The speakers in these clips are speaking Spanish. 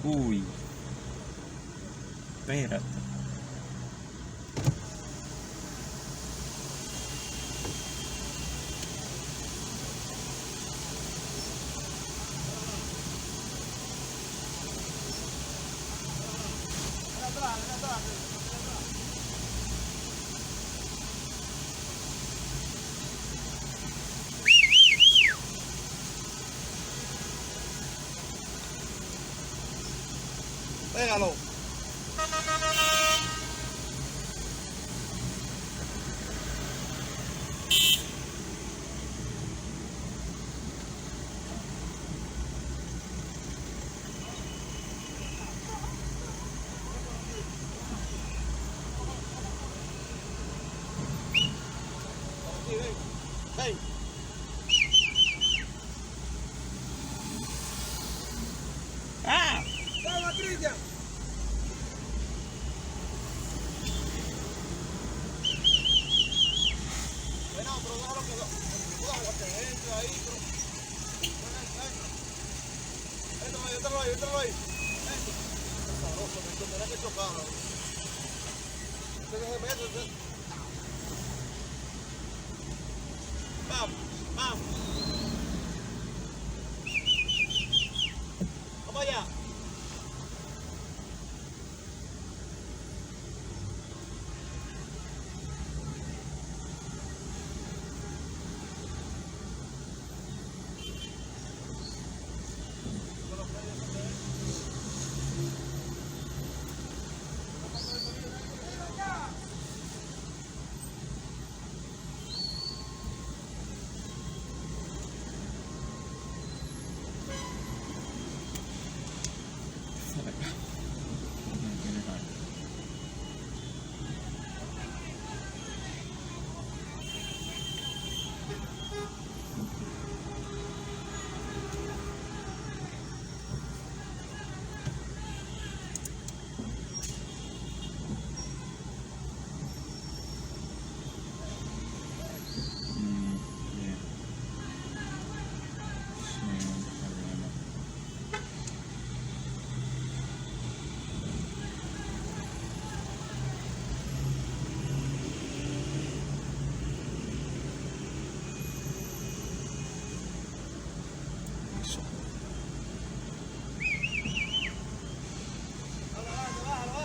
Uy. Espérate. Pégalo. Ven. ¡Ah! ¡Vamos, Cristian! Bueno, pero déjalo que entre ahí, pero... Entralo ahí. Vente. Es sabroso, me tendrá que chocar. Vamos. Vamos allá.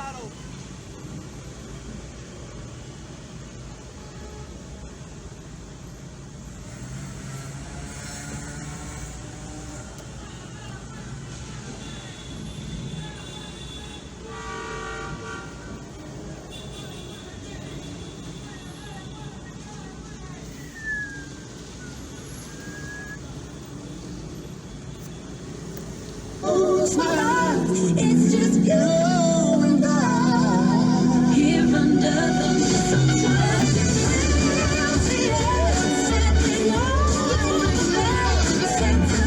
Bájalo. Close my eyes, it's just you and I. Here under the mistletoe, sitting on the bed, Santa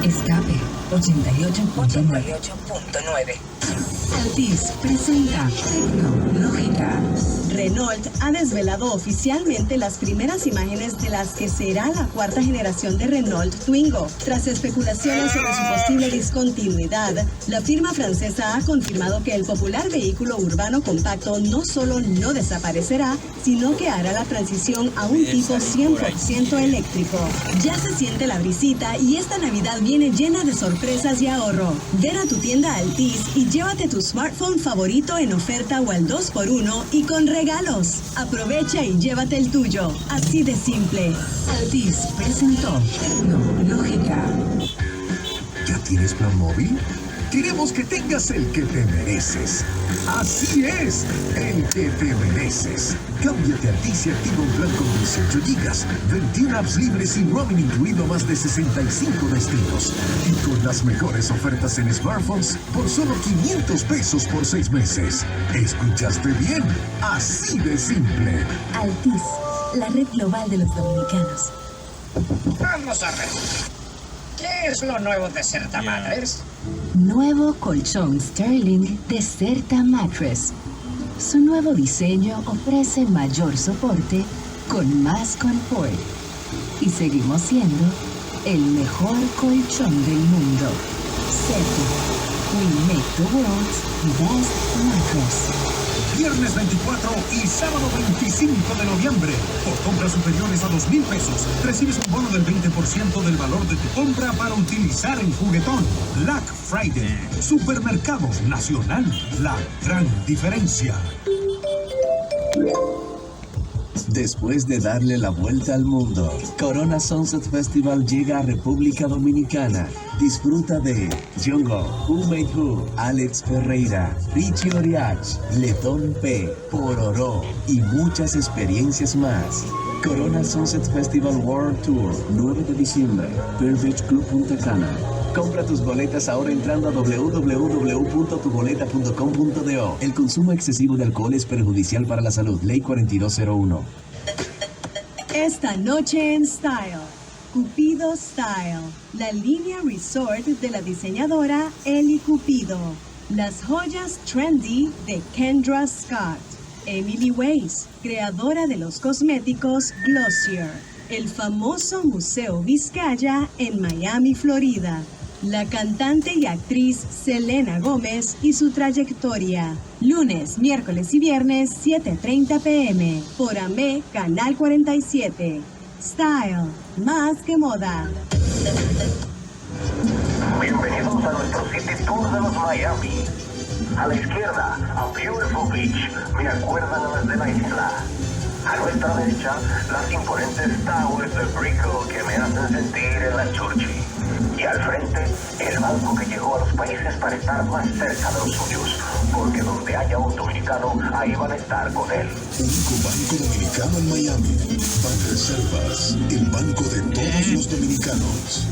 Escape 88.9. Altis presenta Tecnológica. Renault ha desvelado oficialmente las primeras imágenes de las que será la cuarta generación de Renault Twingo. Tras especulaciones sobre su posible discontinuidad, la firma francesa ha confirmado que el popular vehículo urbano compacto no solo no desaparecerá, sino que hará la transición a un tipo 100% eléctrico. Ya se siente la brisita y esta Navidad viene llena de sorpresas y ahorro. Ven a tu tienda Altis y llévate tu smartphone favorito en oferta o al 2x1 y con regalo regalos. Aprovecha y llévate el tuyo. Así de simple. Altis presentó Tecnológica. ¿Ya tienes plan móvil? Queremos que tengas el que te mereces. Así es, el que te mereces. Cámbiate a Altis y activa un plan con 18 gigas, 21 apps libres y roaming incluido a más de 65 destinos. Y con las mejores ofertas en smartphones por solo 500 pesos por 6 meses. ¿Escuchaste bien? Así de simple. Altis, la red global de los dominicanos. Vamos a ver. ¿Qué es lo nuevo de Certa Mattress? Nuevo colchón Sterling de Certa Mattress. Su nuevo diseño ofrece mayor soporte con más confort. Y seguimos siendo el mejor colchón del mundo. Certa. We make the world's best mattress. Viernes 24 y sábado 25 de noviembre. Por compras superiores a 2,000 pesos, recibes un bono del 20% del valor de tu compra para utilizar en juguetón. Black Friday. Supermercados Nacional. La gran diferencia. Después de darle la vuelta al mundo, Corona Sunset Festival llega a República Dominicana. Disfruta de Jungle, Who Made Who, Alex Ferreira, Richie Oriach, Letón P, Pororó y muchas experiencias más. Corona Sunset Festival World Tour, 9 de diciembre, Pearl Beach Club Punta Cana. Compra tus boletas ahora entrando a www.tuboleta.com.do. El consumo excesivo de alcohol es perjudicial para la salud. Ley 4201. Esta noche en Style. Cupido Style. La línea resort de la diseñadora Eli Cupido. Las joyas trendy de Kendra Scott. Emily Weiss, creadora de los cosméticos Glossier. El famoso Museo Vizcaya en Miami, Florida. La cantante y actriz Selena Gómez y su trayectoria. Lunes, miércoles y viernes, 7:30 p.m. por AME, Canal 47. Style, más que moda. Bienvenidos a nuestro City Tour de los Miami. A la izquierda, a Beautiful Beach, me acuerdan a las de la isla. A nuestra derecha, las imponentes towers de Brickell que me hacen sentir en la Churchill. Y al frente, el banco que llegó a los países para estar más cerca de los suyos. Porque donde haya un dominicano, ahí van a estar con él. Único banco dominicano en Miami. Banreservas, el banco de todos los dominicanos.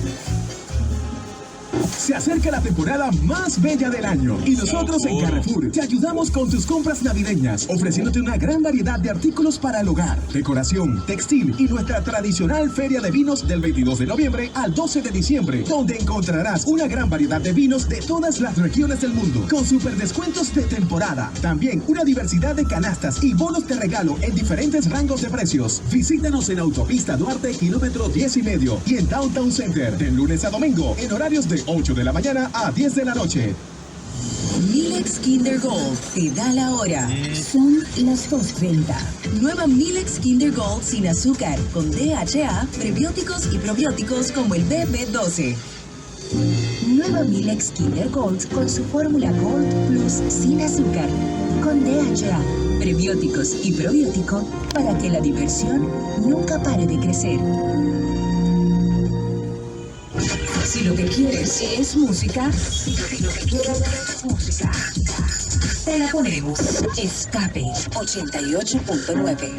Se acerca la temporada más bella del año y nosotros en Carrefour te ayudamos con tus compras navideñas, ofreciéndote una gran variedad de artículos para el hogar, decoración, textil y nuestra tradicional feria de vinos del 22 de noviembre al 12 de diciembre, donde encontrarás una gran variedad de vinos de todas las regiones del mundo, con super descuentos de temporada. También una diversidad de canastas y bonos de regalo en diferentes rangos de precios. Visítanos en Autopista Duarte, kilómetro 10,5 y en Downtown Center, de lunes a domingo, en horarios de 8 de la mañana a 10 de la noche. Milex Kinder Gold te da la hora. Son las 2:30. Nueva Milex Kinder Gold sin azúcar, con DHA, prebióticos y probióticos como el BB12. Nueva Milex Kinder Gold con su fórmula Gold Plus sin azúcar, con DHA, prebióticos y probiótico para que la diversión nunca pare de crecer. Si lo que quieres es música, te la ponemos. Escape 88.9.